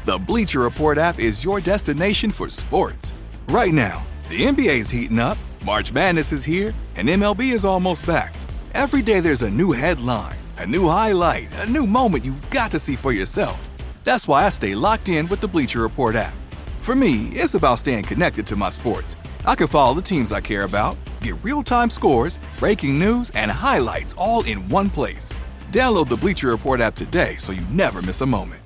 The Bleacher Report app is your destination for sports. Right now, the NBA's heating up, March Madness is here, and MLB is almost back. Every day there's a new headline, a new highlight, a new moment you've got to see for yourself. That's why I stay locked in with the Bleacher Report app. For me, it's about staying connected to my sports. I can follow the teams I care about, get real-time scores, breaking news, and highlights all in one place. Download the Bleacher Report app today so you never miss a moment.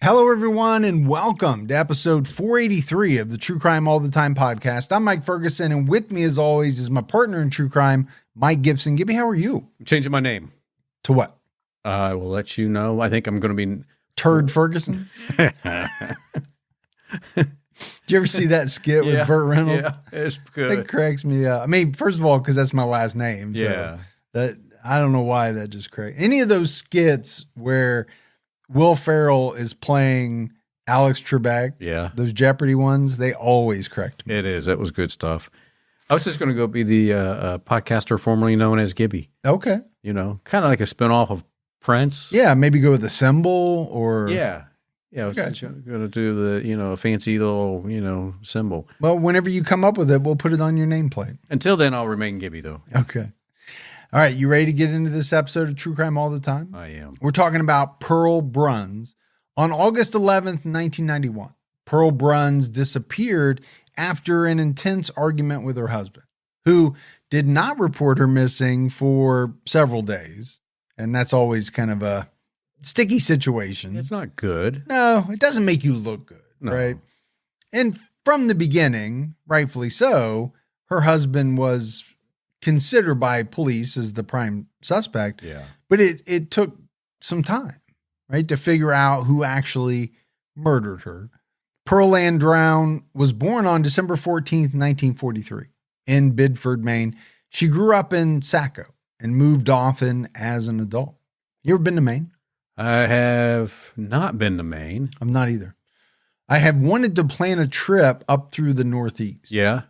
Hello, everyone, and welcome to episode 483 of the True Crime All the Time podcast. I'm Mike Ferguson, and with me, as always, is my partner in true crime, Mike Gibson. Gibby, how are you? I'm changing my name. To what? I will let you know. I think I'm going to be... Turd Ferguson? Did you ever see that skit with Burt Reynolds? Yeah, it's good. It cracks me up. I mean, first of all, because that's my last name. So Yeah. that I don't know why that just cracks. Any of those skits where Will Ferrell is playing Alex Trebek, those Jeopardy ones, they always cracked me. It is. That was good stuff. I was just going to go be the podcaster formerly known as Gibby. Okay. You know, kind of like a spinoff of Prince. Yeah, maybe go with a symbol or... Yeah. Yeah, I was going to do the, fancy little, symbol. Well, whenever you come up with it, we'll put it on your nameplate. Until then, I'll remain Gibby, though. Okay. All right, you ready to get into this episode of True Crime All the Time? I am. We're talking about Pearl Bruns. On August 11th, 1991, Pearl Bruns disappeared after an intense argument with her husband, who did not report her missing for several days. And that's always kind of a sticky situation. It's not good. No, it doesn't make you look good, right? And from the beginning, rightfully so, her husband was considered by police as the prime suspect. Yeah. But it took some time, right, to figure out who actually murdered her. Pearl Ann Drown was born on December 14th, 1943 in Bidford, Maine. She grew up in Saco and moved often as an adult. You ever been to Maine? I have not been to Maine. I'm not either. I have wanted to plan a trip up through the Northeast. Yeah.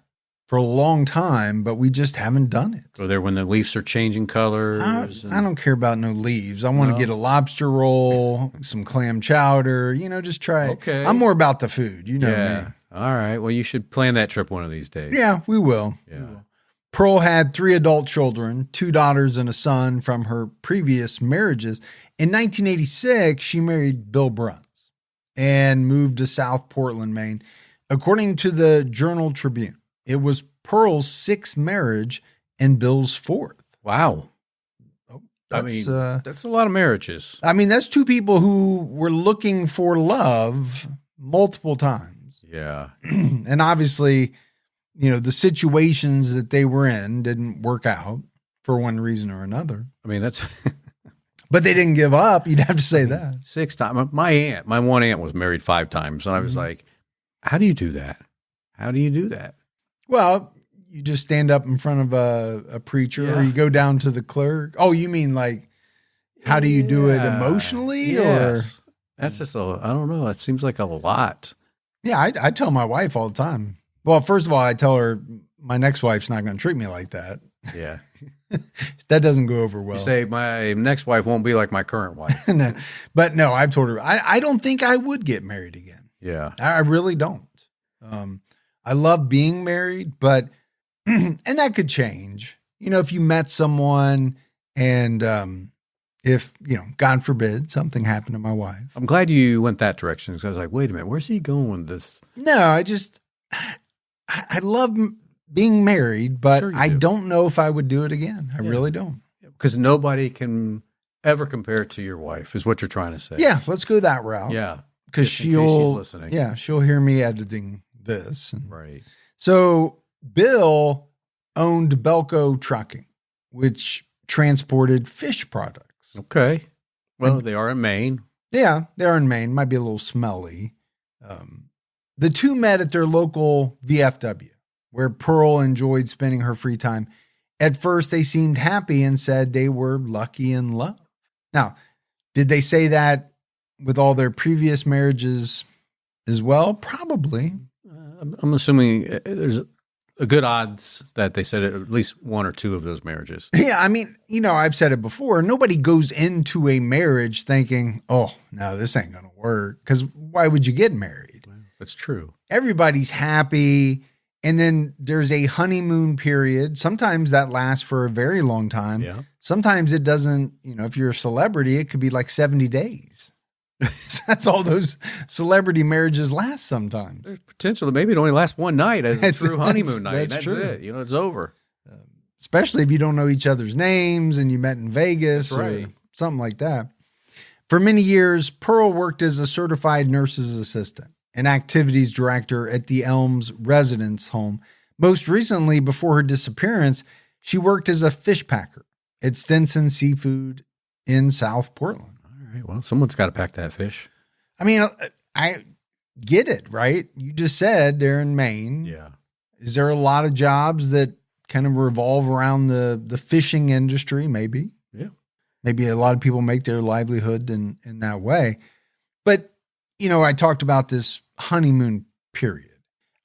For a long time, but we just haven't done it. Go there when the leaves are changing colors. I don't care about no leaves. I want to get a lobster roll, some clam chowder, just try it. Okay. I'm more about the food. You know me. All right. Well, you should plan that trip one of these days. Yeah, we will. Yeah. We will. Pearl had 3 adult children, 2 daughters and a son from her previous marriages. In 1986, she married Bill Bruns and moved to South Portland, Maine. According to the Journal Tribune, it was Pearl's 6th marriage and Bill's 4th. Wow. That's a lot of marriages. I mean, that's 2 people who were looking for love multiple times. Yeah. And obviously, the situations that they were in didn't work out for one reason or another. I mean, that's... But they didn't give up. You'd have to say that. 6 times. My one aunt was married 5 times. And I was like, how do you do that? How do you do that? Well, you just stand up in front of a preacher or you go down to the clerk. Oh, you mean like, how do you do it emotionally? Yes. Or that's just I don't know. It seems like a lot. Yeah, I tell my wife all the time. Well, first of all, I tell her my next wife's not going to treat me like that. Yeah. That doesn't go over well. You say my next wife won't be like my current wife. No, but no, I've told her, I don't think I would get married again. Yeah. I really don't. I love being married, but, and that could change. If you met someone and if, God forbid, something happened to my wife. I'm glad you went that direction because I was like, wait a minute, where's he going with this? No, I love being married, but Sure I do. don't know if I would do it again. I really don't. Because nobody can ever compare it to your wife is what you're trying to say. Yeah, let's go that route. Yeah. Because Just in case she's listening. Yeah, she'll hear me editing this. Right. So Bill owned Belco Trucking, which transported fish products. Okay. Well, they are in Maine. Yeah, they're in Maine. Might be a little smelly. The 2 met at their local VFW, where Pearl enjoyed spending her free time. At first, they seemed happy and said they were lucky in love. Now, did they say that with all their previous marriages as well? Probably. I'm assuming there's a good odds that they said at least 1 or 2 of those marriages. Yeah, I mean, I've said it before. Nobody goes into a marriage thinking, oh, no, this ain't going to work. Because why would you get married? That's true. Everybody's happy. And then there's a honeymoon period. Sometimes that lasts for a very long time. Yeah. Sometimes it doesn't, if you're a celebrity, it could be like 70 days. That's all those celebrity marriages last sometimes. There's potential that maybe it only lasts one night as a true honeymoon night. That's That's true. it. It's over. Especially if you don't know each other's names and you met in Vegas That's right. or something like that. For many years, Pearl worked as a certified nurse's assistant and activities director at the Elms residence home. Most recently, before her disappearance, she worked as a fish packer at Stinson Seafood in South Portland. All right. Well, someone's got to pack that fish. I mean, I get it, right? You just said they're in Maine. Yeah. Is there a lot of jobs that kind of revolve around the fishing industry? Maybe. Yeah. Maybe a lot of people make their livelihood in that way. But, I talked about this honeymoon period.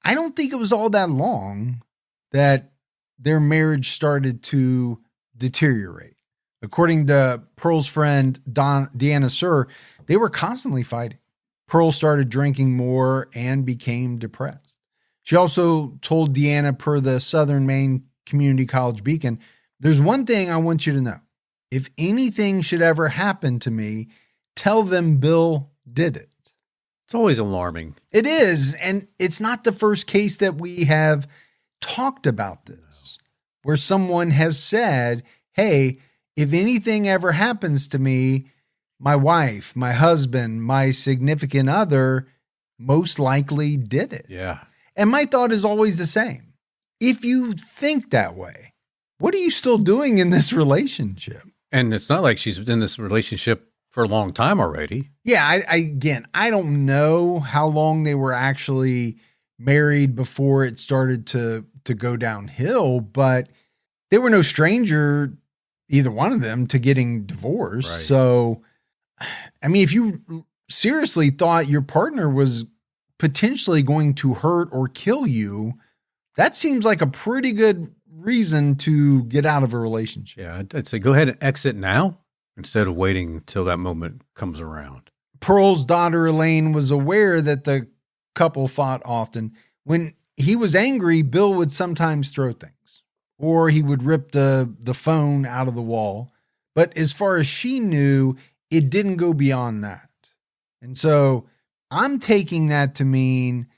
I don't think it was all that long that their marriage started to deteriorate. According to Pearl's friend, Deanna Sir, they were constantly fighting. Pearl started drinking more and became depressed. She also told Deanna, per the Southern Maine Community College Beacon, "There's one thing I want you to know. If anything should ever happen to me, tell them Bill did it." It's always alarming. It is. And it's not the first case that we have talked about this, where someone has said, hey, if anything ever happens to me, my wife, my husband, my significant other most likely did it. Yeah. And my thought is always the same. If you think that way, what are you still doing in this relationship? And it's not like she's in this relationship for a long time already. Yeah, I don't know how long they were actually married before it started to go downhill, but they were no stranger, either one of them, to getting divorced. Right. So, I mean, if you seriously thought your partner was potentially going to hurt or kill you, that seems like a pretty good reason to get out of a relationship. Yeah, I'd say go ahead and exit now instead of waiting until that moment comes around. Pearl's daughter, Elaine, was aware that the couple fought often. When he was angry, Bill would sometimes throw things, or he would rip the phone out of the wall. But as far as she knew, it didn't go beyond that. And so I'm taking that to mean,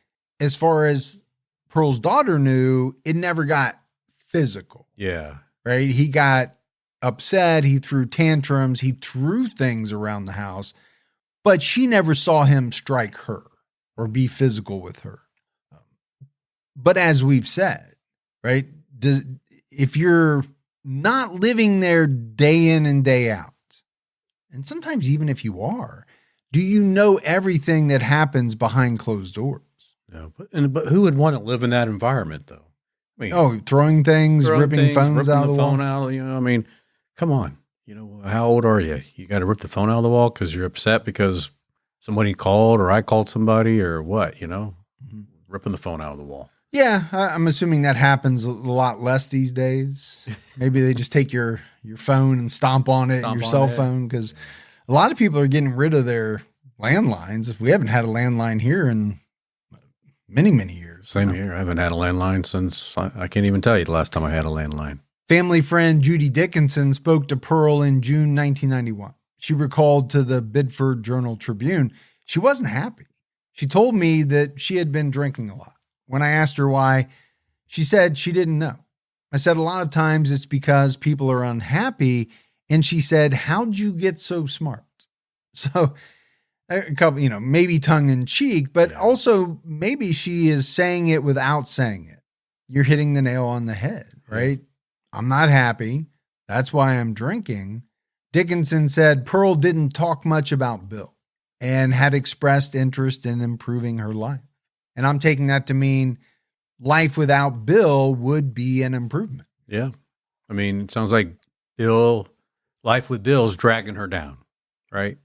as far as Pearl's daughter knew, it never got physical. Yeah. Right? He got upset. He threw tantrums. He threw things around the house, but she never saw him strike her or be physical with her. But as we've said, right, if you're not living there day in and day out, and sometimes even if you are, do you know everything that happens behind closed doors? No, but who would want to live in that environment, though? I mean, throwing things, ripping phones out of the wall. phone out, I mean, come on. How old are you? You got to rip the phone out of the wall because you're upset because somebody called or I called somebody or what, Mm-hmm. Ripping the phone out of the wall. Yeah, I'm assuming that happens a lot less these days. Maybe they just take your phone and stomp on it, your cell phone, because a lot of people are getting rid of their landlines. We haven't had a landline here in many, many years. Same here. I haven't had a landline since I can't even tell you the last time I had a landline. Family friend Judy Dickinson spoke to Pearl in June 1991. She recalled to the Bidford Journal-Tribune she wasn't happy. She told me that she had been drinking a lot. When I asked her why, she said she didn't know. I said a lot of times it's because people are unhappy. And she said, how'd you get so smart? So a couple, maybe tongue in cheek, but also maybe she is saying it without saying it. You're hitting the nail on the head, right? Yeah. I'm not happy. That's why I'm drinking. Dickinson said Pearl didn't talk much about Bill and had expressed interest in improving her life. And I'm taking that to mean life without Bill would be an improvement. Yeah. I mean, it sounds like life with Bill's dragging her down, right?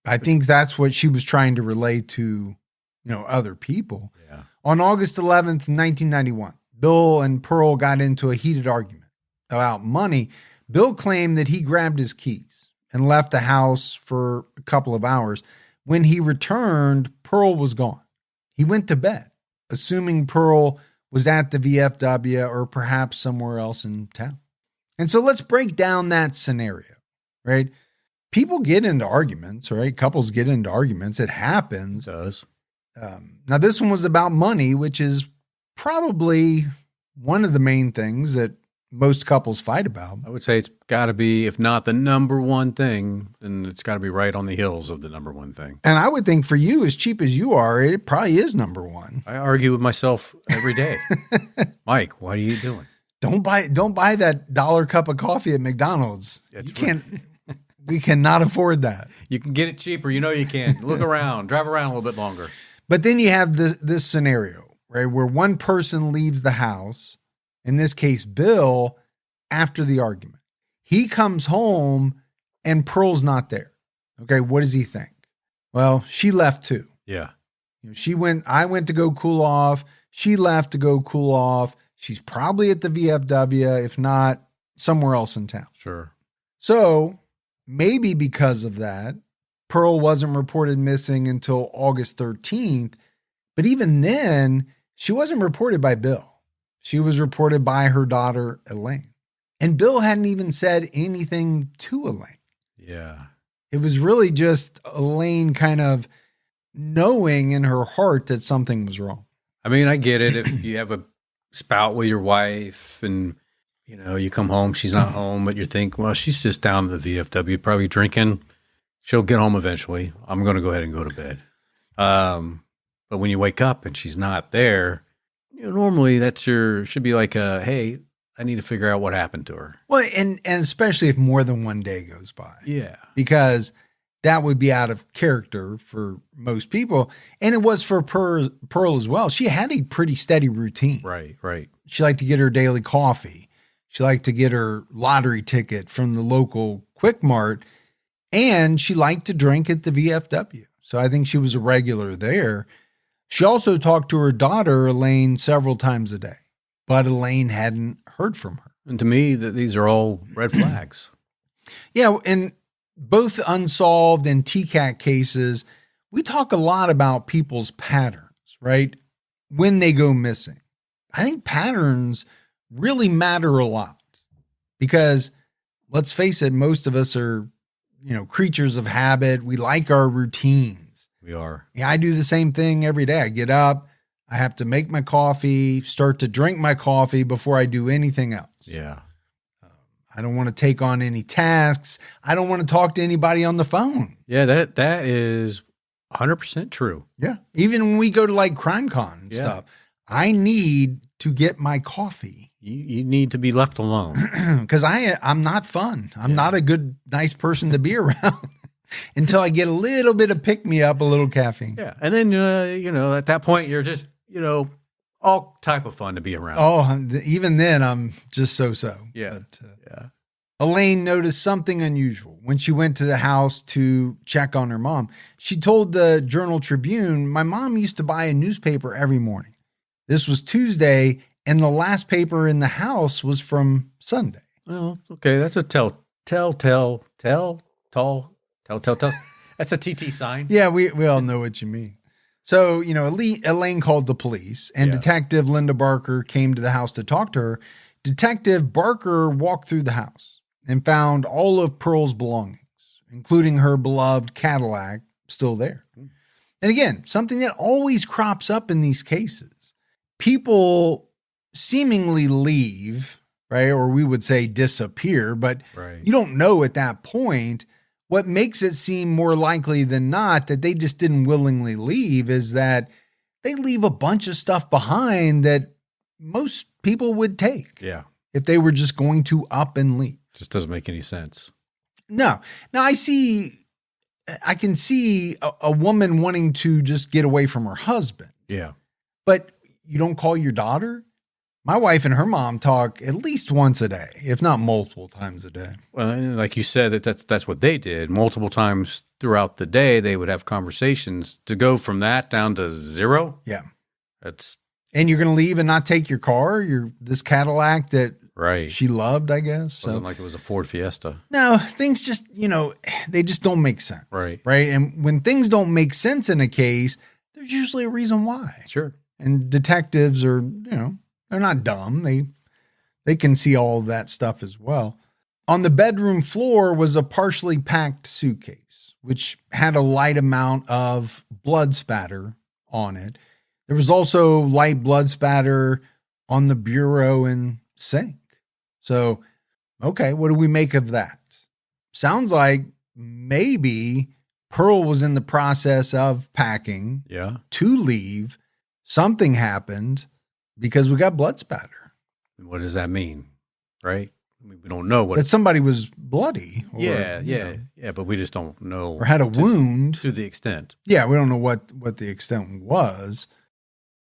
I think that's what she was trying to relay to, other people. Yeah. On August 11th, 1991, Bill and Pearl got into a heated argument about money. Bill claimed that he grabbed his keys and left the house for a couple of hours. When he returned, Pearl was gone. He went to bed, assuming Pearl was at the VFW or perhaps somewhere else in town. And so let's break down that scenario, right? People get into arguments, right? Couples get into arguments. It happens. It does. Now, this one was about money, which is probably one of the main things that most couples fight about. I would say it's got to be, if not the number one thing, then it's got to be right on the heels of the number one thing. And I would think for you, as cheap as you are, it probably is number one. I argue with myself every day. Mike, what are you doing? Don't buy that $1 cup of coffee at McDonald's. That's you can't. We cannot afford that. You can get it cheaper. You know you can. Look around. Drive around a little bit longer. But then you have this scenario, right, where one person leaves the house, in this case, Bill, after the argument. He comes home and Pearl's not there. Okay, what does he think? Well, she left too. Yeah. I went to go cool off. She left to go cool off. She's probably at the VFW, if not somewhere else in town. Sure. So maybe because of that, Pearl wasn't reported missing until August 13th. But even then, she wasn't reported by Bill. She was reported by her daughter, Elaine. And Bill hadn't even said anything to Elaine. Yeah. It was really just Elaine kind of knowing in her heart that something was wrong. I mean, I get it. If you have a spout with your wife and, you come home, she's not home, but you think, well, she's just down to the VFW, probably drinking. She'll get home eventually. I'm going to go ahead and go to bed. But when you wake up and she's not there, normally should be like, hey, I need to figure out what happened to her. Well, and especially if more than one day goes by. Yeah. Because that would be out of character for most people. And it was for Pearl as well. She had a pretty steady routine. Right. She liked to get her daily coffee. She liked to get her lottery ticket from the local Quick Mart. And she liked to drink at the VFW. So I think she was a regular there. She also talked to her daughter, Elaine, several times a day. But Elaine hadn't heard from her. And to me, these are all red flags. Yeah, and both unsolved and TCAT cases, we talk a lot about people's patterns, right? When they go missing. I think patterns really matter a lot because let's face it, most of us are, creatures of habit. We like our routines. We are. Yeah, I do the same thing every day. I get up, I have to make my coffee, start to drink my coffee before I do anything else. Yeah. I don't want to take on any tasks. I don't want to talk to anybody on the phone. Yeah, that is 100% true. Yeah. Even when we go to like CrimeCon and stuff, I need to get my coffee. You need to be left alone. Because I'm not fun. I'm not a good, nice person to be around until I get a little bit of pick-me-up, a little caffeine. Yeah. And then, at that point, you're just, all type of fun to be around. Oh, even then, I'm just so-so. Yeah. But, Elaine noticed something unusual when she went to the house to check on her mom. She told the Journal-Tribune, my mom used to buy a newspaper every morning. This was Tuesday, and the last paper in the house was from Sunday. Well, okay, that's a tell. That's a TT sign. Yeah, we all know what you mean. So, Elaine called the police, and Detective Linda Barker came to the house to talk to her. Detective Barker walked through the house and found all of Pearl's belongings, including her beloved Cadillac, still there. And again, something that always crops up in these cases. People seemingly leave, right? Or we would say disappear, but you don't know at that point. What makes it seem more likely than not that they just didn't willingly leave is that they leave a bunch of stuff behind that most people would take. Yeah. If they were just going to up and leave. Just doesn't make any sense. No. Now I can see a woman wanting to just get away from her husband. Yeah. But you don't call your daughter? My wife and her mom talk at least once a day, if not multiple times a day. Well, like you said, that's what they did. Multiple times throughout the day, they would have conversations. To go from that down to zero? Yeah. And you're going to leave and not take your car, this Cadillac that Right. she loved, I guess. Wasn't like it was a Ford Fiesta. No, things just, they just don't make sense. Right. Right. And when things don't make sense in a case, there's usually a reason why. Sure. And detectives are, they're not dumb. They can see all of that stuff as well. On the bedroom floor was a partially packed suitcase, which had a light amount of blood spatter on it. There was also light blood spatter on the bureau and sink. So, okay, what do we make of that? Sounds like maybe Pearl was in the process of packing to leave. Something happened because we got blood spatter. What does that mean? Right? I mean, we don't know what. That somebody was bloody. Or, Yeah, but we just don't know. Or had a wound. To the extent. Yeah, we don't know what the extent was.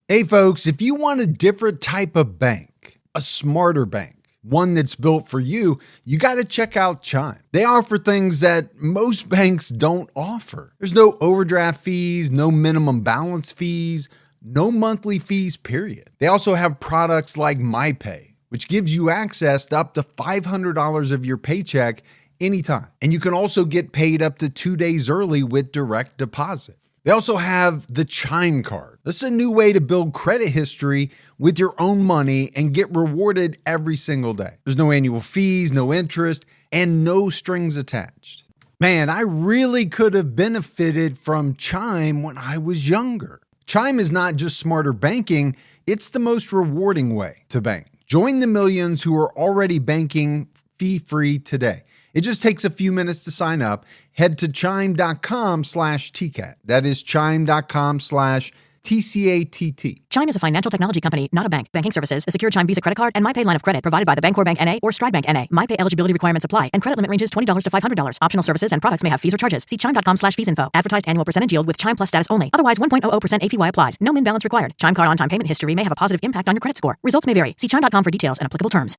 Hey, folks, if you want a different type of bank, a smarter bank, one that's built for you, you got to check out Chime. They offer things that most banks don't offer. There's no overdraft fees, no minimum balance fees, no monthly fees, period. They also have products like MyPay, which gives you access to up to $500 of your paycheck anytime. And you can also get paid up to 2 days early with direct deposit. They also have the Chime card. This is a new way to build credit history with your own money and get rewarded every single day. There's no annual fees, no interest, and no strings attached. Man, I really could have benefited from Chime when I was younger. Chime is not just smarter banking, it's the most rewarding way to bank. Join the millions who are already banking fee-free today. It just takes a few minutes to sign up. Head to chime.com/TCAT. That is chime.com/TCATT. Chime is a financial technology company, not a bank. Banking services, a secure Chime Visa credit card, and MyPay line of credit provided by the Bancorp Bank N.A. or Stride Bank N.A. MyPay eligibility requirements apply, and credit limit ranges $20 to $500. Optional services and products may have fees or charges. See chime.com/feesinfo. Advertised annual percentage yield with Chime Plus status only. Otherwise, 1.00% APY applies. No min balance required. Chime card on-time payment history may have a positive impact on your credit score. Results may vary. See chime.com for details and applicable terms.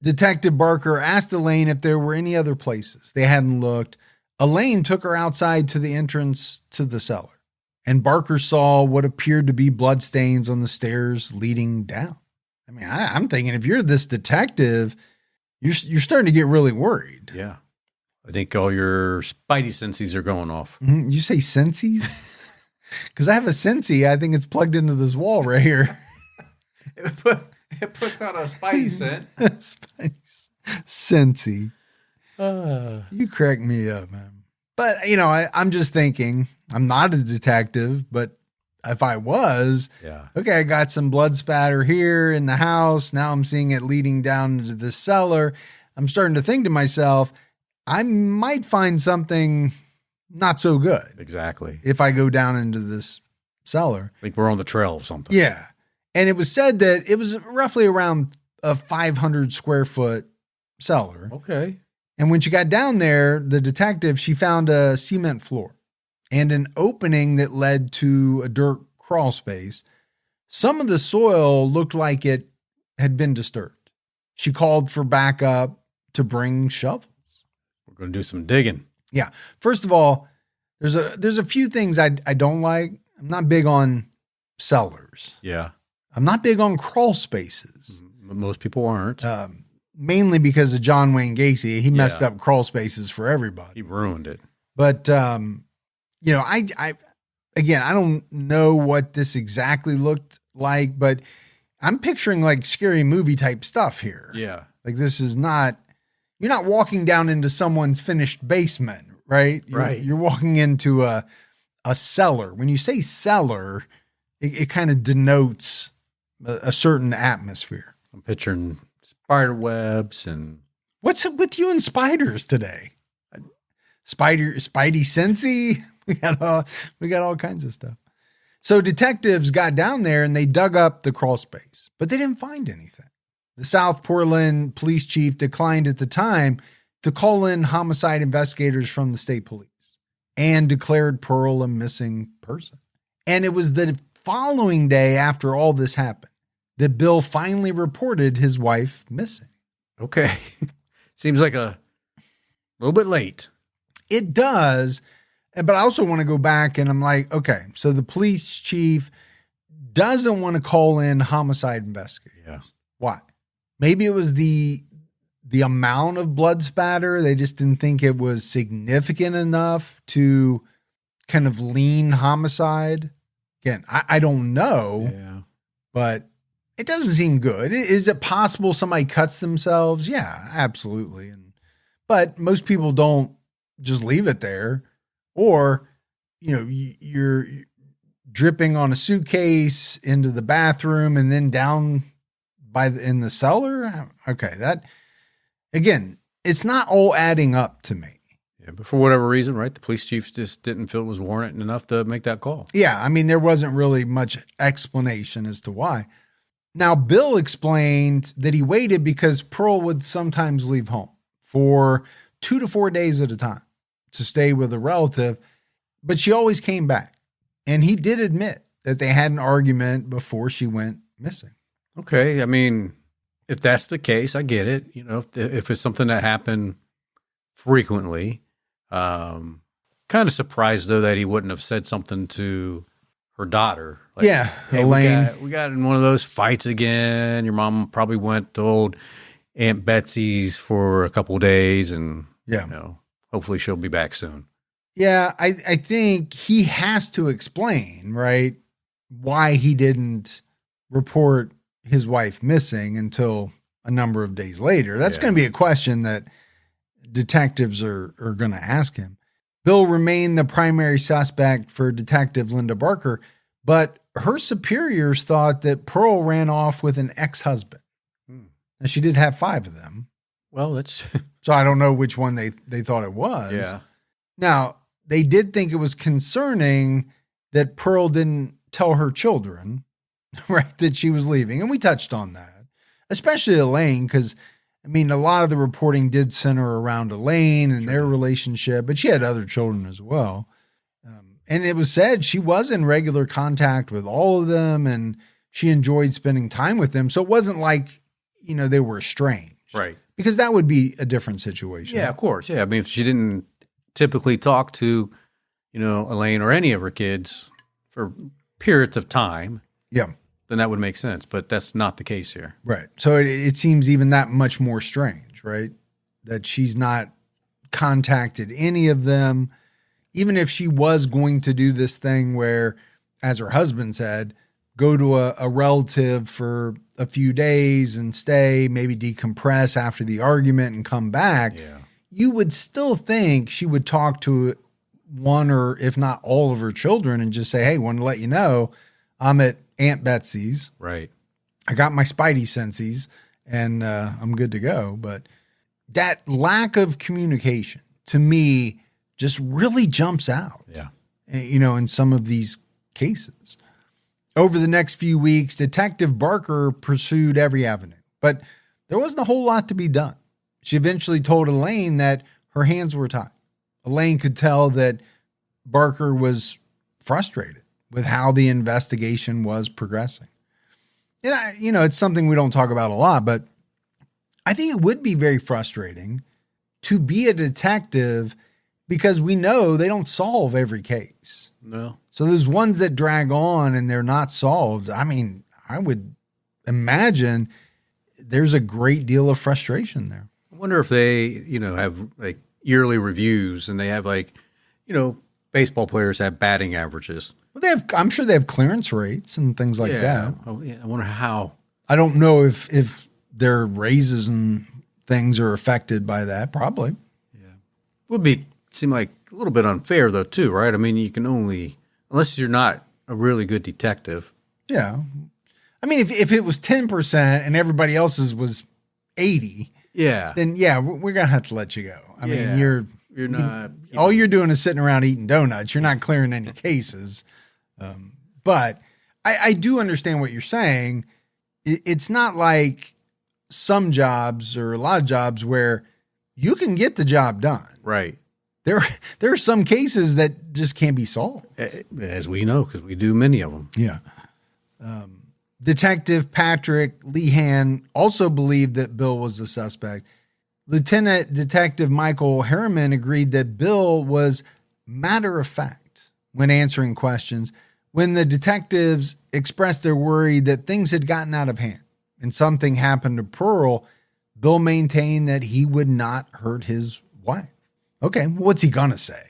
Detective Barker asked Elaine if there were any other places they hadn't looked. Elaine took her outside to the entrance to the cellar, and Barker saw what appeared to be bloodstains on the stairs leading down. I mean, I'm thinking if you're this detective, you're starting to get really worried. Yeah. I think all your spidey senses are going off. Mm-hmm. You say senses? Because I have a Sensi. I think it's plugged into this wall right here. It puts out a spidey scent. Sensi. You crack me up, man. But, I'm just thinking, I'm not a detective, but if I was, okay, I got some blood spatter here in the house. Now I'm seeing it leading down into the cellar. I'm starting to think to myself, I might find something not so good. Exactly. If I go down into this cellar. Like we're on the trail of something. Yeah. And it was said that it was roughly around a 500 square foot cellar. Okay. And when she got down there, the detective, she found a cement floor and an opening that led to a dirt crawl space. Some of the soil looked like it had been disturbed. She called for backup to bring shovels. We're going to do some digging. Yeah. First of all, there's a few things I don't like. I'm not big on cellars. Yeah. I'm not big on crawl spaces. Most people aren't. Mainly because of John Wayne Gacy. He messed up crawl spaces for everybody. He ruined it. But, I don't know what this exactly looked like, but I'm picturing like scary movie type stuff here. Yeah. Like this is not, you're not walking down into someone's finished basement, right? You're walking into a cellar. When you say cellar, it kind of denotes a certain atmosphere. I'm picturing spider webs and... What's up with you and spiders today? Spidey Sensi? We got all kinds of stuff. So detectives got down there and they dug up the crawl space, but they didn't find anything. The South Portland police chief declined at the time to call in homicide investigators from the state police and declared Pearl a missing person. And it was the following day after all this happened that Bill finally reported his wife missing. Okay. Seems like a little bit late. It does. But I also want to go back and I'm like, okay, so the police chief doesn't want to call in homicide investigators. Yeah. Why? maybe it was the amount of blood spatter. They just didn't think it was significant enough to kind of lean homicide. Again, I don't know, but it doesn't seem good. Is it possible somebody cuts themselves? Yeah, absolutely. But most people don't just leave it there, or, you're dripping on a suitcase into the bathroom and then down in the cellar. Okay. That, again, it's not all adding up to me. Yeah, but for whatever reason, right, the police chief just didn't feel it was warranted enough to make that call. Yeah, I mean, there wasn't really much explanation as to why. Now, Bill explained that he waited because Pearl would sometimes leave home for 2 to 4 days at a time to stay with a relative, but she always came back. And he did admit that they had an argument before she went missing. Okay, I mean, if that's the case, I get it. If it's something that happened frequently, kind of surprised though that he wouldn't have said something to her daughter. Like, yeah, hey, Elaine. We got in one of those fights again. Your mom probably went to old Aunt Betsy's for a couple of days, and hopefully she'll be back soon. Yeah, I think he has to explain, right, why he didn't report his wife missing until a number of days later. That's going to be a question that detectives are going to ask him. Bill remained the primary suspect for Detective Linda Barker, but her superiors thought that Pearl ran off with an ex-husband. And she did have 5 of them. Well, that's... So I don't know which one they thought it was. Yeah. Now, they did think it was concerning that Pearl didn't tell her children, right, that she was leaving. And we touched on that, especially Elaine, because, I mean, a lot of the reporting did center around Elaine and their relationship, but she had other children as well. And it was said she was in regular contact with all of them, and she enjoyed spending time with them. So it wasn't like, they were estranged. Right. Because that would be a different situation. Yeah, of course. Yeah, I mean, if she didn't typically talk to, Elaine or any of her kids for periods of time, then that would make sense. But that's not the case here. Right. So it seems even that much more strange, right? That she's not contacted any of them, even if she was going to do this thing where, as her husband said, go to a relative for a few days and stay, maybe decompress after the argument and come back. Yeah. You would still think she would talk to one or if not all of her children and just say, hey, want to let you know I'm at Aunt Betsy's. Right. I got my spidey senses and I'm good to go. But that lack of communication to me just really jumps out. Yeah. In some of these cases. Over the next few weeks, Detective Barker pursued every avenue, but there wasn't a whole lot to be done. She eventually told Elaine that her hands were tied. Elaine could tell that Barker was frustrated with how the investigation was progressing. And it's something we don't talk about a lot, but I think it would be very frustrating to be a detective because we know they don't solve every case. No. So there's ones that drag on and they're not solved. I mean, I would imagine there's a great deal of frustration there. I wonder if they, have like yearly reviews and they have like, baseball players have batting averages. Well, I'm sure they have clearance rates and things like that. Oh, yeah. I wonder how. I don't know if their raises and things are affected by that. Probably. Yeah. Seem like a little bit unfair though too, right? I mean, you can only, unless you're not a really good detective. Yeah. I mean, if it was 10% and everybody else's was 80, then we're going to have to let you go. I mean, you're not, all you're doing is sitting around eating donuts. You're not clearing any cases. But I do understand what you're saying. It's not like some jobs or a lot of jobs where you can get the job done. Right. There are some cases that just can't be solved. As we know, because we do many of them. Yeah. Detective Patrick Lehan also believed that Bill was the suspect. Lieutenant Detective Michael Harriman agreed that Bill was matter of fact when answering questions when the detectives expressed their worry that things had gotten out of hand and something happened to Pearl, Bill maintained that he would not hurt his wife. Okay, well, what's he going to say?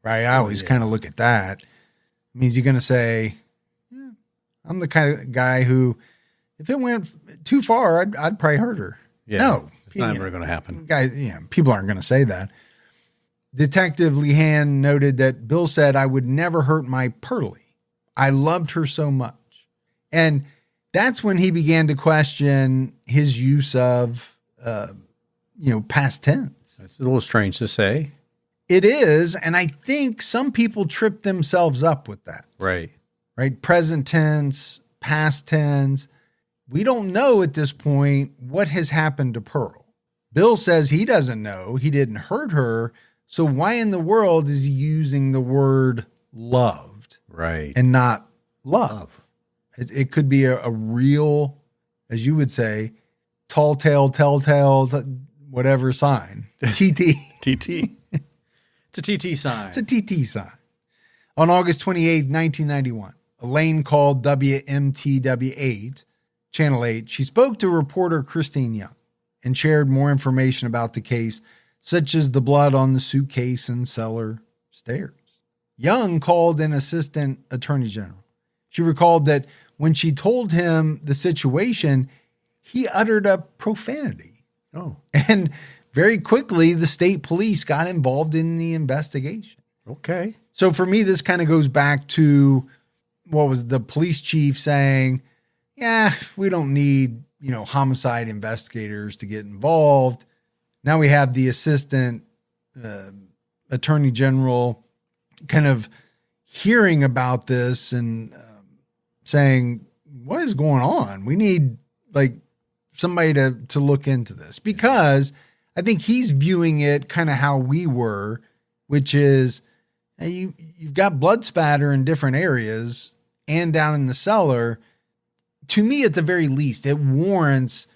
Right? I always kind of look at that. I mean, is he going to say, yeah, I'm the kind of guy who, if it went too far, I'd probably hurt her. Yeah, no. It's not ever going to happen. Guys, people aren't going to say that. Detective Lehan noted that Bill said, I would never hurt my Pearlie. I loved her so much. And that's when he began to question his use of, past tense. That's a little strange to say. It is. And I think some people trip themselves up with that. Right. Right. Present tense, past tense. We don't know at this point what has happened to Pearl. Bill says he doesn't know. He didn't hurt her. So why in the world is he using the word loved? Right. And not love? It could be a real, as you would say, telltale, whatever sign. TT. TT. It's a TT sign. It's a TT sign. On August 28, 1991, Elaine called WMTW8, Channel 8. She spoke to reporter Christine Young and shared more information about the case, such as the blood on the suitcase and cellar stairs. Young called an assistant attorney general. She recalled that when she told him the situation, he uttered a profanity. Oh. And very quickly, the state police got involved in the investigation. Okay. So for me, this kind of goes back to what was the police chief saying, yeah, we don't need, homicide investigators to get involved. Now we have the assistant attorney general kind of hearing about this and saying, what is going on? We need somebody to look into this, because I think he's viewing it kind of how we were, which is you've got blood spatter in different areas and down in the cellar. To me, at the very least, it warrants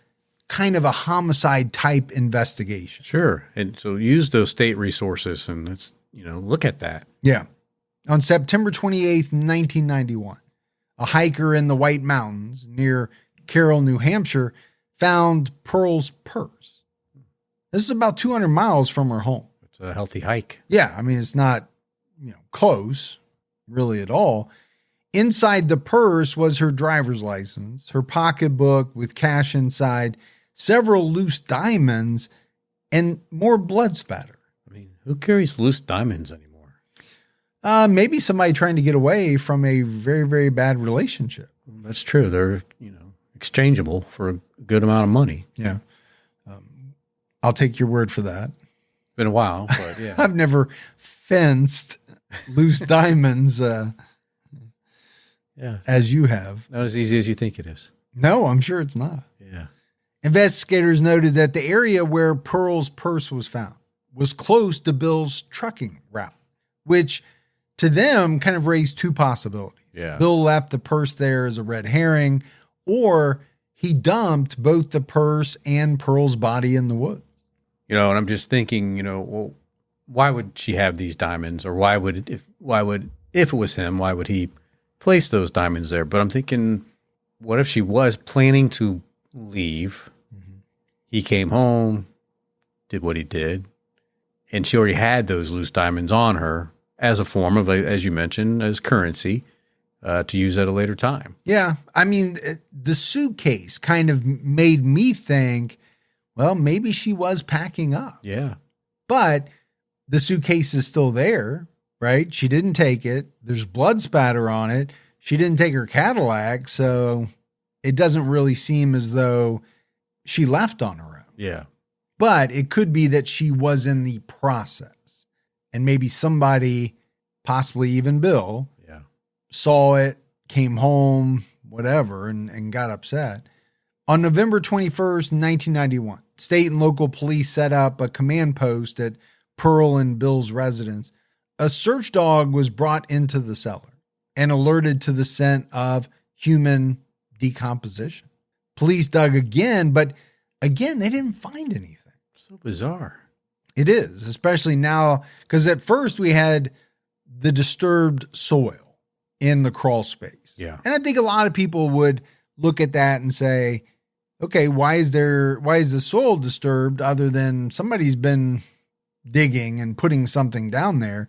kind of a homicide type investigation. Sure. And so use those state resources and let's, look at that. Yeah. On September 28th, 1991, a hiker in the White Mountains near Carroll, New Hampshire, found Pearl's purse. This is about 200 miles from her home. It's a healthy hike. Yeah. I mean, it's not, close really at all. Inside the purse was her driver's license, her pocketbook with cash inside, several loose diamonds, and more blood spatter. I mean, who carries loose diamonds anymore? Maybe somebody trying to get away from a very, very bad relationship. That's true. They're, exchangeable for a good amount of money. Yeah. I'll take your word for that. Been a while, but yeah. I've never fenced loose diamonds as you have. Not as easy as you think it is. No, I'm sure it's not. Yeah. Investigators noted that the area where Pearl's purse was found was close to Bill's trucking route, which to them kind of raised two possibilities. Yeah. Bill left the purse there as a red herring, or he dumped both the purse and Pearl's body in the woods. And I'm just thinking, well, why would she have these diamonds, or if it was him, why would he place those diamonds there? But I'm thinking, what if she was planning to leave? Mm-hmm. He came home, did what he did, and she already had those loose diamonds on her as a form of, as you mentioned, as currency to use at a later time. Yeah. I mean, the suitcase kind of made me think, well, maybe she was packing up. Yeah. But the suitcase is still there, right? She didn't take it. There's blood spatter on it. She didn't take her Cadillac, so it doesn't really seem as though she left on her own. Yeah. But it could be that she was in the process, and maybe somebody, possibly even Bill, saw it, came home, whatever, and got upset. On November 21st, 1991, state and local police set up a command post at Pearl and Bill's residence. A search dog was brought into the cellar and alerted to the scent of human decomposition. Police dug again, but again, they didn't find anything. So bizarre. It is, especially now, because at first we had the disturbed soil in the crawl space. Yeah. And I think a lot of people would look at that and say, okay, why is the soil disturbed other than somebody's been digging and putting something down there?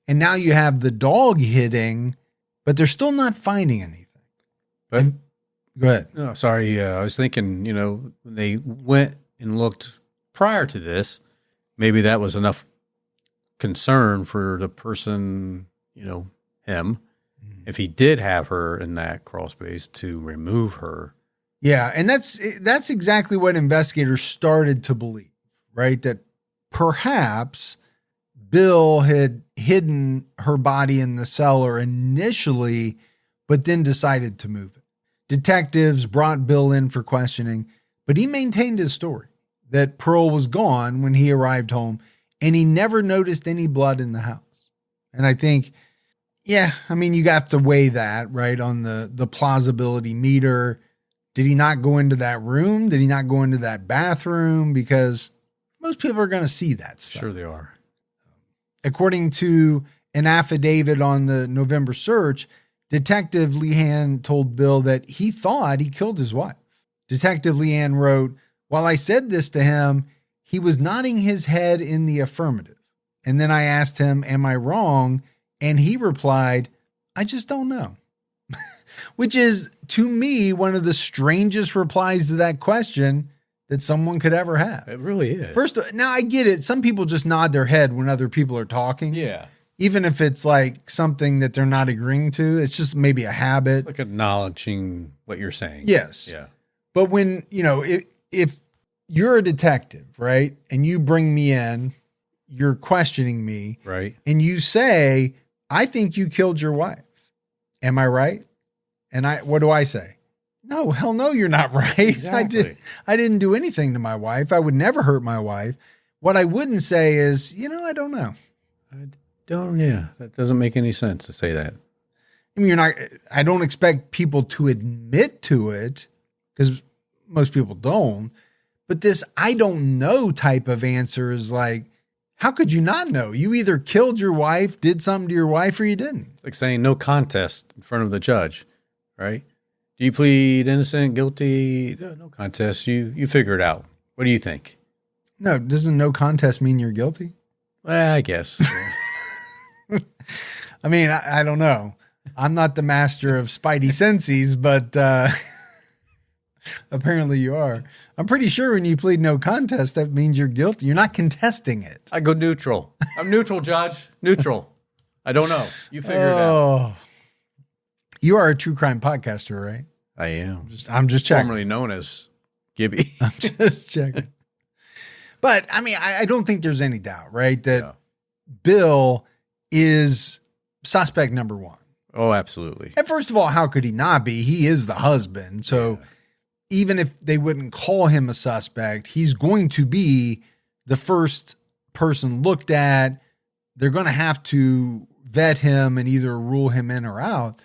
And now you have the dog hitting, but they're still not finding anything. But Go ahead. no, sorry. I was thinking, when they went and looked prior to this, maybe that was enough concern for the person, him, if he did have her in that crawl space, to remove her. Yeah, and that's exactly what investigators started to believe, right? That perhaps Bill had hidden her body in the cellar initially, but then decided to move it. Detectives brought Bill in for questioning, but he maintained his story that Pearl was gone when he arrived home, and he never noticed any blood in the house. And I think, you have to weigh that, right, on the plausibility meter. Did he not go into that room? Did he not go into that bathroom? Because most people are going to see that stuff. Sure they are. According to an affidavit on the November search, Detective Lehan told Bill that he thought he killed his wife. Detective Lehan wrote, "While I said this to him, he was nodding his head in the affirmative. And then I asked him, 'Am I wrong?' And he replied, 'I just don't know.'" Which is, to me, one of the strangest replies to that question that someone could ever have. It really is. First, now I get it. Some people just nod their head when other people are talking. Yeah. Even if it's like something that they're not agreeing to, it's just maybe a habit. Like acknowledging what you're saying. Yes. Yeah. But when, if you're a detective, right, and you bring me in, you're questioning me, Right. and you say, "I think you killed your wife." Am I right? And what do I say? No, hell no, you're not right. Exactly. I didn't do anything to my wife. I would never hurt my wife. What I wouldn't say is, I don't know. That doesn't make any sense to say that. I mean, I don't expect people to admit to it because most people don't. But this "I don't know" type of answer is like, how could you not know? You either killed your wife, did something to your wife, or you didn't. It's like saying no contest in front of the judge, right? Do you plead innocent, guilty? No contest. You figure it out. What do you think? No, doesn't no contest mean you're guilty? Well, I guess. I mean, I don't know. I'm not the master of spidey senses, but apparently you are. I'm pretty sure when you plead no contest, that means you're guilty. You're not contesting it. I go neutral. I'm neutral, Judge. Neutral. I don't know. You figure it out. You are a true crime podcaster, right? I am. I'm just checking. Formerly known as Gibby. I'm just checking. But I mean, I don't think there's any doubt, right, that Bill is suspect number one. Oh, absolutely. And first of all, how could he not be? He is the husband. So even if they wouldn't call him a suspect, he's going to be the first person looked at. They're going to have to vet him and either rule him in or out.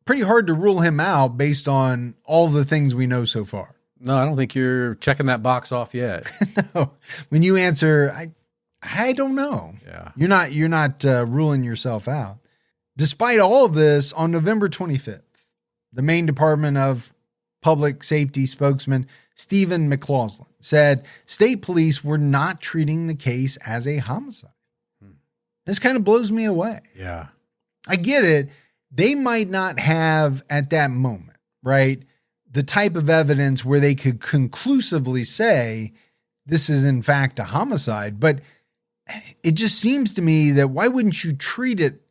Pretty hard to rule him out based on all the things we know so far. No, I don't think you're checking that box off yet. No. When you answer, I don't know. Yeah. You're not ruling yourself out. Despite all of this, on November 25th, the Maine Department of Public Safety spokesman Stephen McLaughlin said state police were not treating the case as a homicide. This kind of blows me away. Yeah. I get it. They might not have at that moment, right, the type of evidence where they could conclusively say this is in fact a homicide. But it just seems to me that why wouldn't you treat it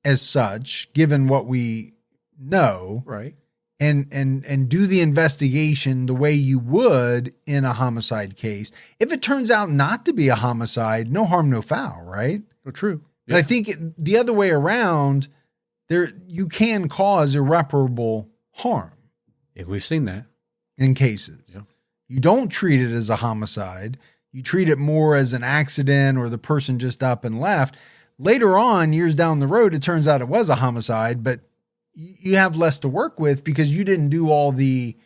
as such, given what we know, Right. and do the investigation the way you would in a homicide case? If it turns out not to be a homicide, no harm, no foul, right? Well, true. But I think the other way around, you can cause irreparable harm. Yeah, we've seen that. In cases. Yeah. You don't treat it as a homicide. You treat it more as an accident or the person just up and left. Later on, years down the road, it turns out it was a homicide, but you have less to work with because you didn't do all the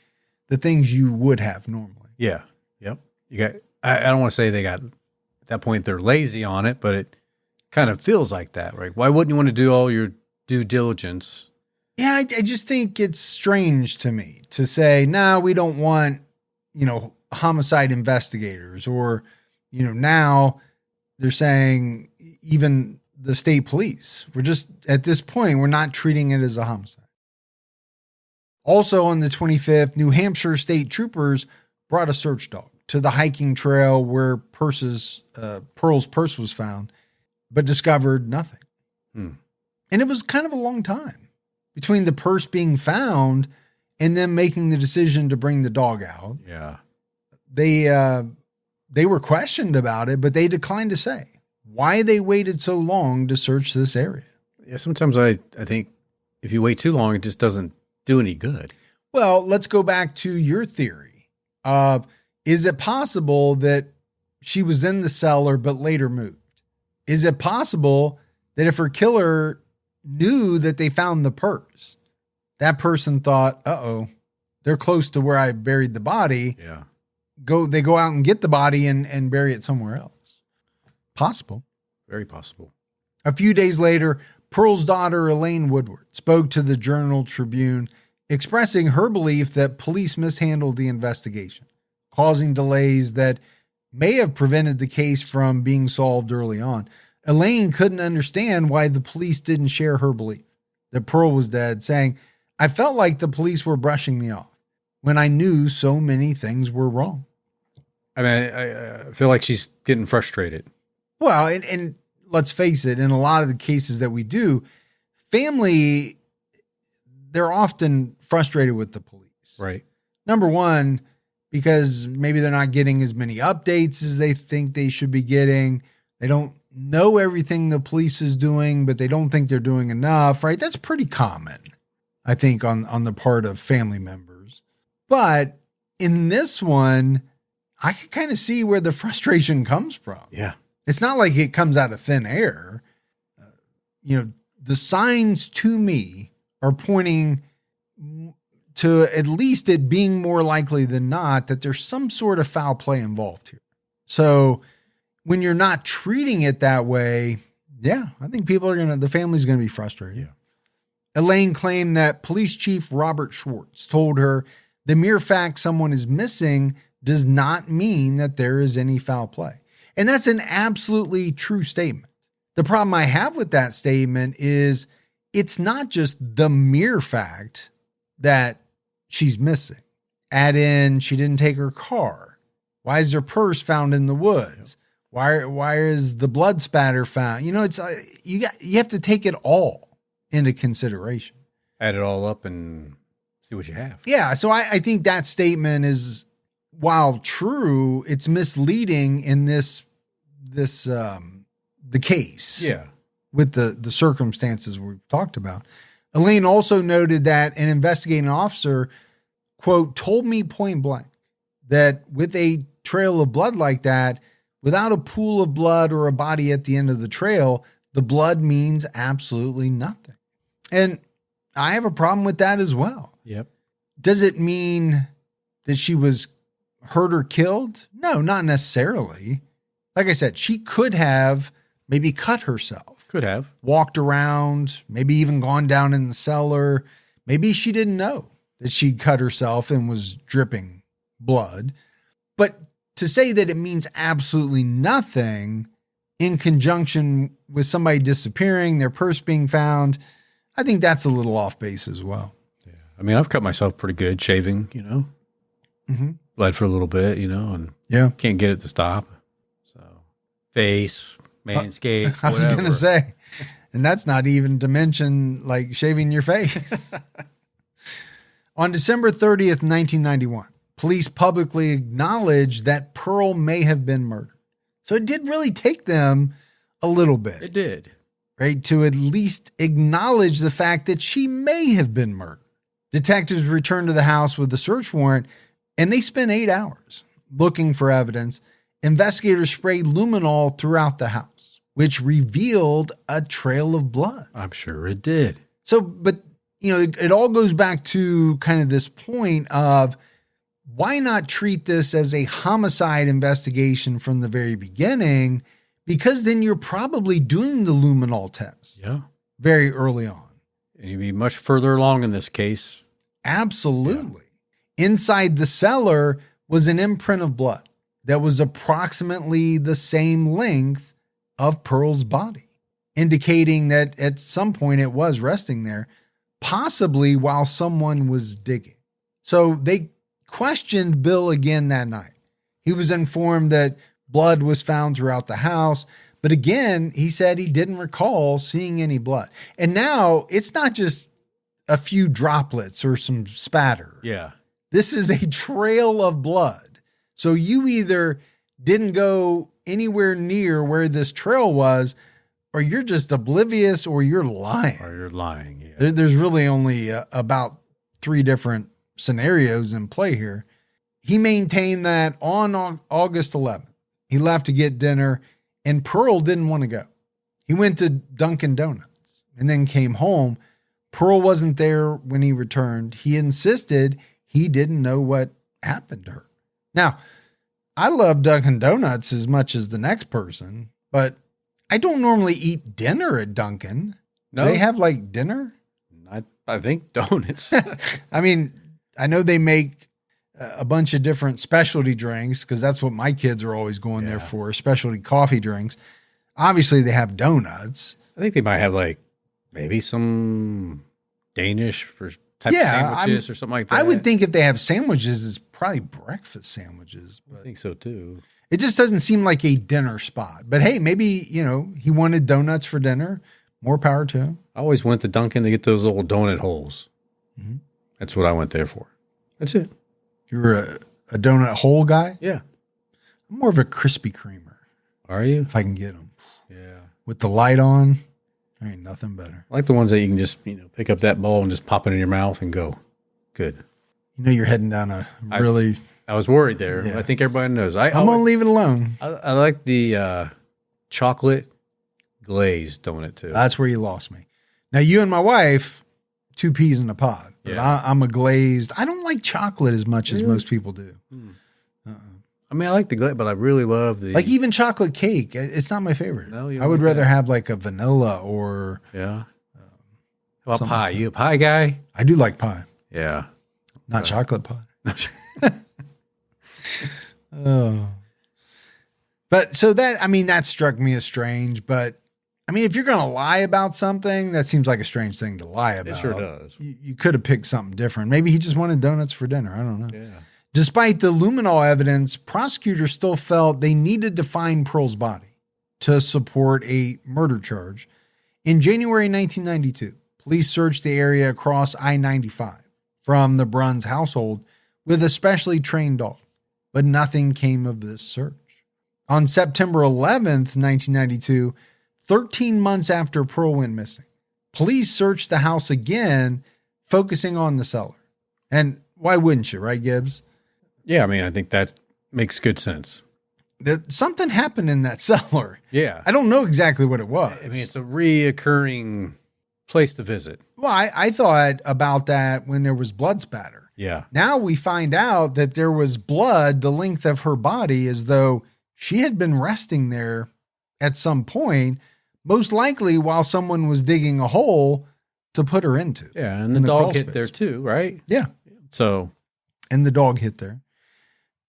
things you would have normally. Yeah. Yep. I don't want to say they got, at that point, they're lazy on it, but it kind of feels like that, right? Why wouldn't you want to do all your due diligence Yeah, I just think it's strange to me to say, no, we don't want, homicide investigators, or, now they're saying even the state police. We're just, at this point, we're not treating it as a homicide. Also on the 25th, New Hampshire state troopers brought a search dog to the hiking trail where Pearl's purse was found, but discovered nothing. And it was kind of a long time between the purse being found and them making the decision to bring the dog out. Yeah. They were questioned about it, but they declined to say why they waited so long to search this area. Yeah, sometimes I think if you wait too long, it just doesn't do any good. Well, let's go back to your theory. Is it possible that she was in the cellar but later moved? Is it possible that if her killer knew that they found the purse, that person thought, uh-oh, they're close to where I buried the body. Yeah. They go out and get the body and bury it somewhere else. Possible. Very possible. A few days later, Pearl's daughter, Elaine Woodward, spoke to the Journal Tribune, expressing her belief that police mishandled the investigation, causing delays that may have prevented the case from being solved early on. Elaine couldn't understand why the police didn't share her belief that Pearl was dead, saying, I felt like the police were brushing me off when I knew so many things were wrong. I mean, I feel like she's getting frustrated. Well, and let's face it, in a lot of the cases that we do, family, they're often frustrated with the police. Right. Number one, because maybe they're not getting as many updates as they think they should be getting. They don't know everything the police is doing, but they don't think they're doing enough, right? That's pretty common, I think, on the part of family members. But in this one, I can kind of see where the frustration comes from. Yeah. It's not like it comes out of thin air. The signs to me are pointing to at least it being more likely than not that there's some sort of foul play involved here. So when you're not treating it that way, yeah, I think the family's going to be frustrated. Yeah. Elaine claimed that Police Chief Robert Schwartz told her the mere fact someone is missing does not mean that there is any foul play. And that's an absolutely true statement. The problem I have with that statement is it's not just the mere fact that she's missing. Add in, she didn't take her car. Why is her purse found in the woods? Why is the blood spatter found? It's you have to take it all into consideration. Add it all up and see what you have. Yeah. So I think that statement is, while true, it's misleading in the case. Yeah. With the circumstances we've talked about. Elaine also noted that an investigating officer, quote, told me point blank that with a trail of blood like that, without a pool of blood or a body at the end of the trail, the blood means absolutely nothing. And I have a problem with that as well. Yep. Does it mean that she was hurt or killed? No, not necessarily. Like I said, she could have maybe cut herself. Could have. Walked around, maybe even gone down in the cellar. Maybe she didn't know that she'd cut herself and was dripping blood. But to say that it means absolutely nothing in conjunction with somebody disappearing, their purse being found, I think that's a little off base as well. Yeah. I mean, I've cut myself pretty good shaving, bled for a little bit, and can't get it to stop. So face, manscaped, I was going to say, and that's not even to mention like shaving your face. On December 30th, 1991, police publicly acknowledged that Pearl may have been murdered. So it did really take them a little bit. It did. Right? To at least acknowledge the fact that she may have been murdered. Detectives returned to the house with the search warrant, and they spent 8 hours looking for evidence. Investigators sprayed luminol throughout the house, which revealed a trail of blood. I'm sure it did. So, but, it all goes back to kind of this point of why not treat this as a homicide investigation from the very beginning? Because then you're probably doing the luminol test very early on. And you'd be much further along in this case. Absolutely. Yeah. Inside the cellar was an imprint of blood that was approximately the same length of Pearl's body, indicating that at some point it was resting there, possibly while someone was digging. So they questioned Bill again that night. He was informed that blood was found throughout the house, but again, he said he didn't recall seeing any blood. And now it's not just a few droplets or some spatter. Yeah. This is a trail of blood. So you either didn't go anywhere near where this trail was, or you're just oblivious, or you're lying. Yeah. There's really only about 3 different scenarios in play here. He maintained that on August 11th, he left to get dinner, and Pearl didn't want to go. He went to Dunkin' Donuts and then came home. Pearl wasn't there when he returned. He insisted he didn't know what happened to her. Now, I love Dunkin' Donuts as much as the next person, but I don't normally eat dinner at Dunkin'. No. They have like dinner? I think donuts. I mean, I know they make a bunch of different specialty drinks because that's what my kids are always going there for, specialty coffee drinks. Obviously, they have donuts. I think they might have like maybe some Danish for type of sandwiches or something like that. I would think if they have sandwiches, it's probably breakfast sandwiches. But I think so too. It just doesn't seem like a dinner spot. But hey, maybe, he wanted donuts for dinner. More power to him. I always went to Dunkin' to get those little donut holes. Mm-hmm. That's what I went there for. That's it. You're a donut hole guy? Yeah. I'm more of a Krispy Kremer. Are you? If I can get them. Yeah. With the light on, there ain't nothing better. I like the ones that you can just, pick up that bowl and just pop it in your mouth and go. Good. You're heading down a really... I was worried there. Yeah. I think everybody knows. I'm going to leave it alone. I like the chocolate glazed donut too. That's where you lost me. Now, you and my wife, 2 peas in a pod. But yeah. I'm a glazed. I don't like chocolate as much as most people do. I mean, I like the glaze, but I really love the... Like even chocolate cake. It's not my favorite. No, I would rather have like a vanilla or... Yeah. How about pie? Like you a pie guy? I do like pie. Yeah. Not chocolate pie. Oh. But so that struck me as strange, but if you're going to lie about something, that seems like a strange thing to lie about. It sure does. You could have picked something different. Maybe he just wanted donuts for dinner. I don't know. Yeah. Despite the luminol evidence, prosecutors still felt they needed to find Pearl's body to support a murder charge. In January 1992, police searched the area across I-95 from the Bruns household with a specially trained dog, but nothing came of this search. On September 11th, 1992, 13 months after Pearl went missing, police searched the house again, focusing on the cellar. And why wouldn't you, right, Gibbs? Yeah, I think that makes good sense. That something happened in that cellar. Yeah. I don't know exactly what it was. It's a reoccurring place to visit. Well, I thought about that when there was blood spatter. Yeah. Now we find out that there was blood the length of her body as though she had been resting there at some point, most likely while someone was digging a hole to put her into. Yeah, and the dog hit there too, right? Yeah. So. And the dog hit there.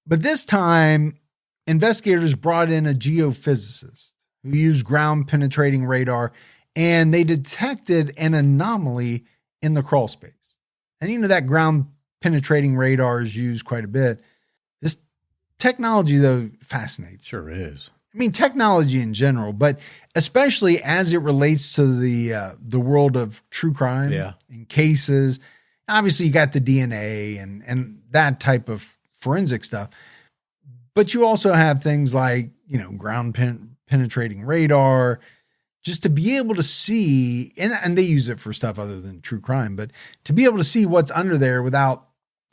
But this time, investigators brought in a geophysicist who used ground penetrating radar, and they detected an anomaly in the crawl space. And that ground penetrating radar is used quite a bit. This technology, though, fascinates. Sure is. Technology in general, but especially as it relates to the world of true crime and cases. Obviously, you got the DNA and that type of forensic stuff, but you also have things like, ground penetrating radar, just to be able to see, and they use it for stuff other than true crime, but to be able to see what's under there without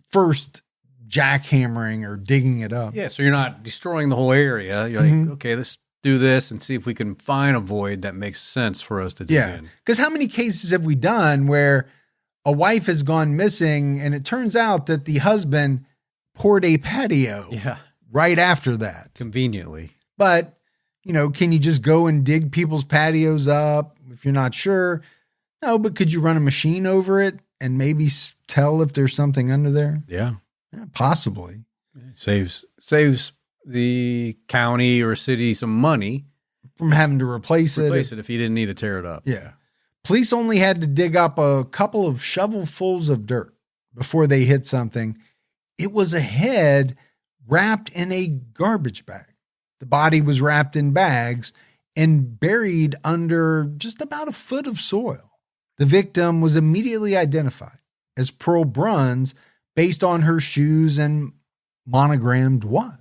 first jackhammering or digging it up. Yeah, so you're not destroying the whole area. You're like, okay, let's do this and see if we can find a void that makes sense for us to dig in. Because how many cases have we done where a wife has gone missing and it turns out that the husband poured a patio right after that? Conveniently. But, can you just go and dig people's patios up if you're not sure? No, but could you run a machine over it and maybe tell if there's something under there? Yeah. Possibly. Saves the county or city some money From having to replace it if you didn't need to tear it up. Yeah. Police only had to dig up a couple of shovelfuls of dirt before they hit something. It was a head wrapped in a garbage bag. The body was wrapped in bags and buried under just about a foot of soil. The victim was immediately identified as Pearl Bruns based on her shoes and monogrammed watch.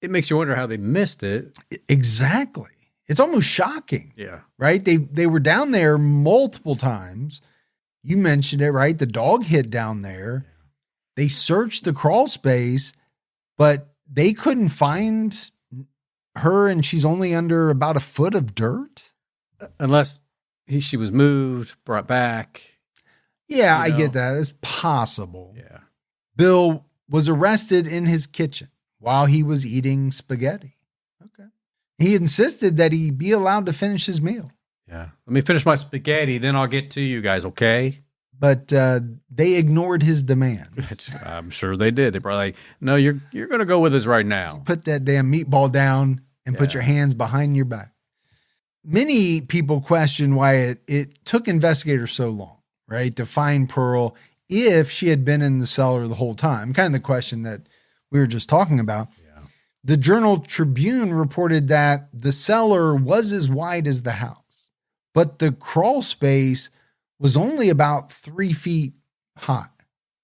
It makes you wonder how they missed it. Exactly. It's almost shocking. Yeah. Right? They were down there multiple times. You mentioned it, right? The dog hid down there. Yeah. They searched the crawl space, but they couldn't find her, and she's only under about a foot of dirt. Unless she was moved, brought back. Yeah, I get that. It's possible. Yeah. Bill was arrested in his kitchen while he was eating spaghetti. Okay. He insisted that he be allowed to finish his meal. Yeah. Let me finish my spaghetti, then I'll get to you guys, okay? But they ignored his demands. I'm sure they did. They probably like, no, you're going to go with us right now. Put that damn meatball down and put your hands behind your back. Many people question why it took investigators so long, right, to find Pearl if she had been in the cellar the whole time. Kind of the question that we were just talking about. Yeah. The Journal Tribune reported that the cellar was as wide as the house, but the crawl space was only about 3 feet high.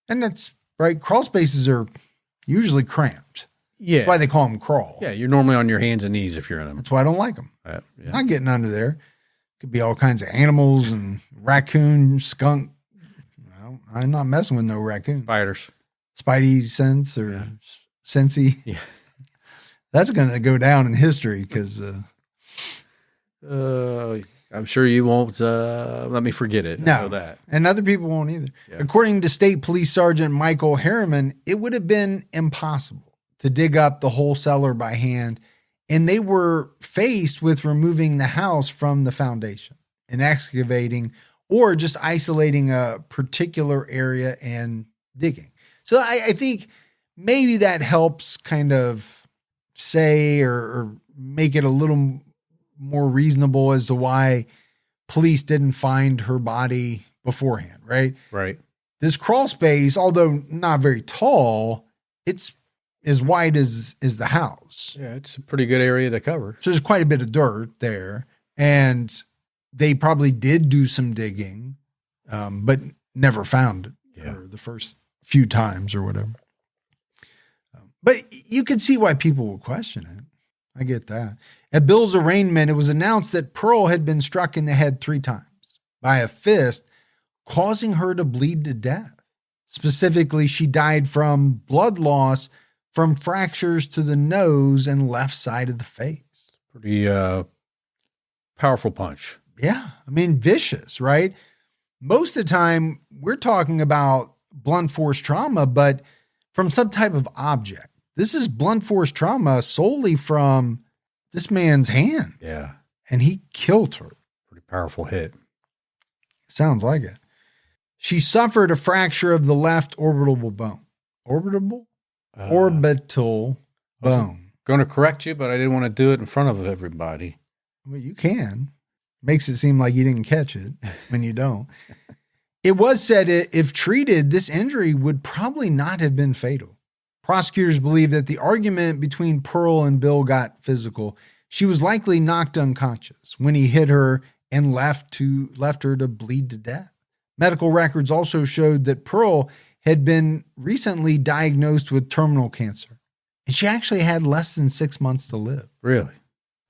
And that's right. Crawl spaces are usually cramped. Yeah. That's why they call them crawl. Yeah. You're normally on your hands and knees if you're in them. That's why I don't like them. Yeah. Not getting under there. Could be all kinds of animals and raccoon, skunk. Well, I'm not messing with no raccoon. Spiders. Spidey sense or Sensey. Yeah. That's going to go down in history because I'm sure you won't let me forget it. no, I know that. And other people won't either. Yeah. According to State Police Sergeant Michael Harriman, it would have been impossible to dig up the whole cellar by hand, and they were faced with removing the house from the foundation and excavating or just isolating a particular area and digging. So I think maybe that helps kind of say or make it a little more reasonable as to why police didn't find her body beforehand, right? Right. This crawl space, although not very tall, it's as wide as the house. Yeah, it's a pretty good area to cover. So there's quite a bit of dirt there. And they probably did do some digging, but never found it or the first few times or whatever. But you could see why people would question it. I get that. At Bill's arraignment, it was announced that Pearl had been struck in the head 3 times by a fist, causing her to bleed to death. Specifically, she died from blood loss from fractures to the nose and left side of the face. Pretty powerful punch. Yeah. I mean, vicious, right? Most of the time, we're talking about blunt force trauma, but from some type of object. This is blunt force trauma solely from this man's hands. Yeah. And he killed her. Pretty powerful hit. Sounds like it. She suffered a fracture of the left orbital bone. Orbital bone. Going to correct you, but I didn't want to do it in front of everybody. Well, you can. Makes it seem like you didn't catch it when you don't. It was said if treated, this injury would probably not have been fatal. Prosecutors believe that the argument between Pearl and Bill got physical. She was likely knocked unconscious when he hit her and left her to bleed to death. Medical records also showed that Pearl had been recently diagnosed with terminal cancer, and she actually had less than 6 months to live. Really?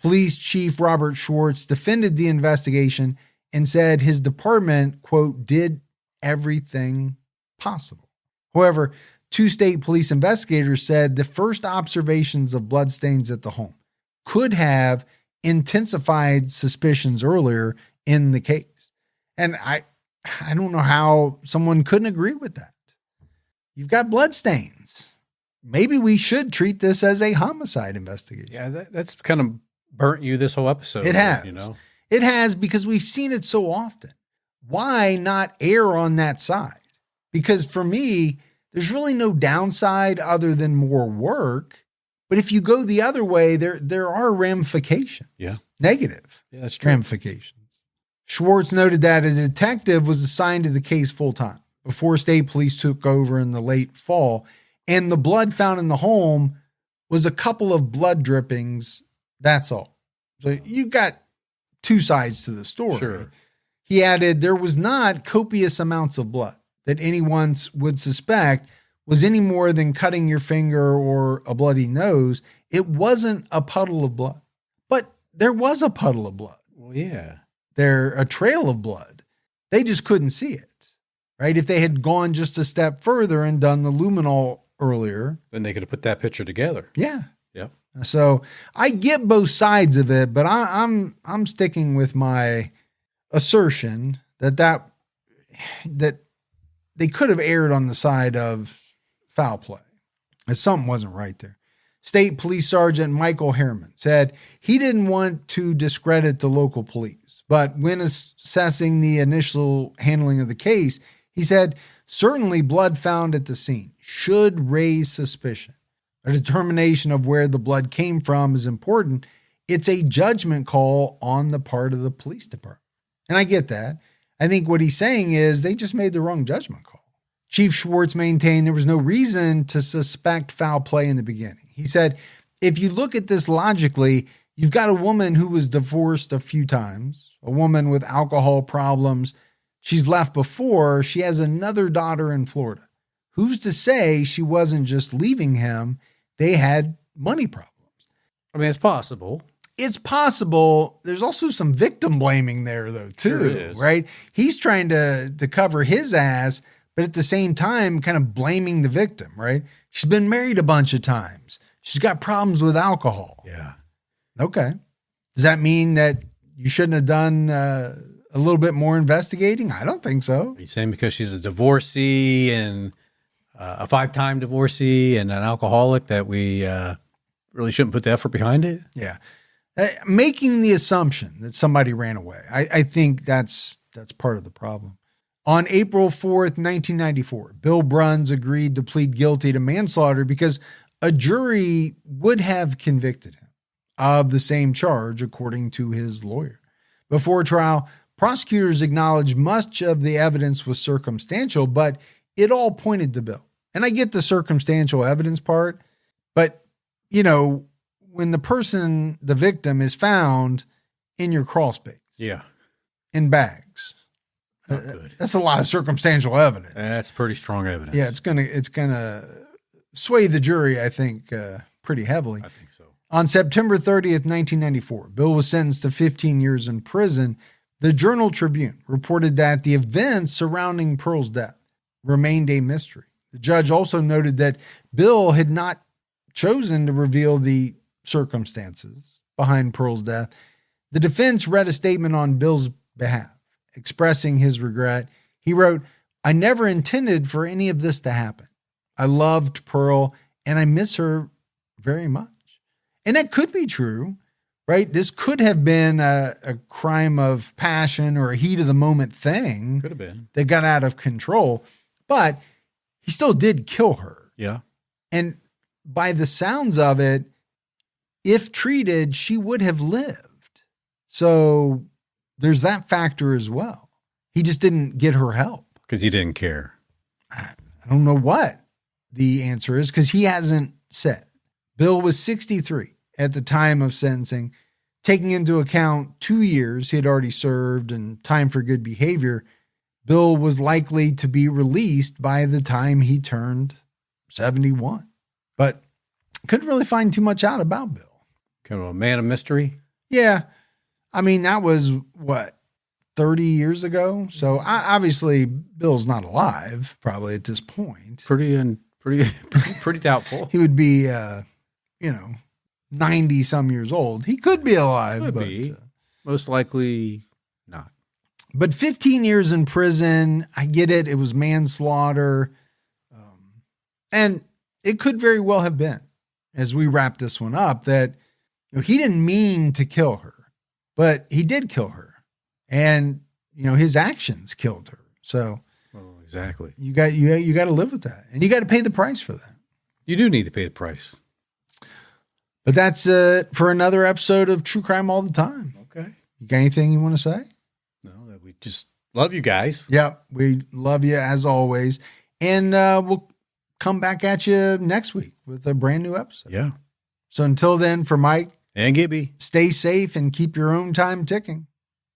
Police Chief Robert Schwartz defended the investigation and said his department, quote, did everything possible. However, 2 state police investigators said the first observations of bloodstains at the home could have intensified suspicions earlier in the case. And I don't know how someone couldn't agree with that. You've got bloodstains. Maybe we should treat this as a homicide investigation. Yeah, that's kind of burnt you this whole episode. It has. You know? It has, because we've seen it so often. why not err on that side? Because for me, there's really no downside other than more work. But if you go the other way, there are ramifications. Yeah. Negative that's true. ramifications. Schwartz noted that a detective was assigned to the case full time before state police took over in the late fall. And the blood found in the home was a couple of blood drippings. That's all. So you got two sides to the story. Sure. He added there was not copious amounts of blood that anyone would suspect was any more than cutting your finger or a bloody nose. It wasn't a puddle of blood, but there was a puddle of blood. Well, yeah. A trail of blood. They just couldn't see it, right? If they had gone just a step further and done the luminol earlier, then they could have put that picture together. Yeah. Yeah. So I get both sides of it, but I'm sticking with my assertion that they could have erred on the side of foul play. And something wasn't right there. State Police Sergeant Michael Harriman said he didn't want to discredit the local police, but when assessing the initial handling of the case, he said, certainly blood found at the scene should raise suspicion. A determination of where the blood came from is important. It's a judgment call on the part of the police department. And I get that. I think what he's saying is they just made the wrong judgment call. Chief Schwartz maintained there was no reason to suspect foul play in the beginning. He said, if you look at this logically, you've got a woman who was divorced a few times, a woman with alcohol problems. She's left before. She has another daughter in Florida. Who's to say she wasn't just leaving him? They had money problems. I mean, it's possible. It's possible. There's also some victim blaming there, though, too, Sure is. right? He's trying to cover his ass, but at the same time, kind of blaming the victim, right? She's been married a bunch of times. She's got problems with alcohol. Yeah. Okay. Does that mean that you shouldn't have done a little bit more investigating? I don't think so. Are you saying because she's a divorcee and a 5-time divorcee and an alcoholic that we really shouldn't put the effort behind it? Yeah. Making the assumption that somebody ran away. I think that's part of the problem. On April 4th, 1994, Bill Bruns agreed to plead guilty to manslaughter because a jury would have convicted him of the same charge, according to his lawyer. Before trial, prosecutors acknowledged much of the evidence was circumstantial, but it all pointed to Bill. And I get the circumstantial evidence part, but, you know, when the victim is found in your crawl space. Yeah. In bags. Not good. That's a lot of circumstantial evidence. That's pretty strong evidence. Yeah, it's gonna sway the jury, I think, pretty heavily. I think so. On September 30th, 1994, Bill was sentenced to 15 years in prison. The Journal-Tribune reported that the events surrounding Pearl's death remained a mystery. The judge also noted that Bill had not chosen to reveal the circumstances behind Pearl's death. The defense read a statement on Bill's behalf, expressing his regret. He wrote, "I never intended for any of this to happen. I loved Pearl and I miss her very much." And that could be true, right? This could have been a crime of passion or a heat of the moment thing. Could have been. That got out of control, but he still did kill her. Yeah. And by the sounds of it, if treated, she would have lived. So there's that factor as well. He just didn't get her help. Because he didn't care. I don't know what the answer is because he hasn't said. Bill was 63 at the time of sentencing. Taking into account 2 years he had already served and time for good behavior, Bill was likely to be released by the time he turned 71. But couldn't really find too much out about Bill. Kind of a man of mystery. Yeah. I mean, that was, 30 years ago? So obviously, Bill's not alive, probably at this point. Pretty doubtful. He would be, 90 some years old. He could be alive. Could but be. Most likely not. But 15 years in prison, I get it. It was manslaughter. And it could very well have been, as we wrap this one up, that he didn't mean to kill her, but he did kill her. And his actions killed her. So Well, exactly. you got to live with that, and you got to pay the price for that. You do need to pay the price. But that's it for another episode of True Crime All the Time. Okay. You got anything you want to say? No, that we just love you guys. Yep. We love you as always. And we'll come back at you next week with a brand new episode. Yeah. So until then, for Mike and Gibby, stay safe and keep your own time ticking.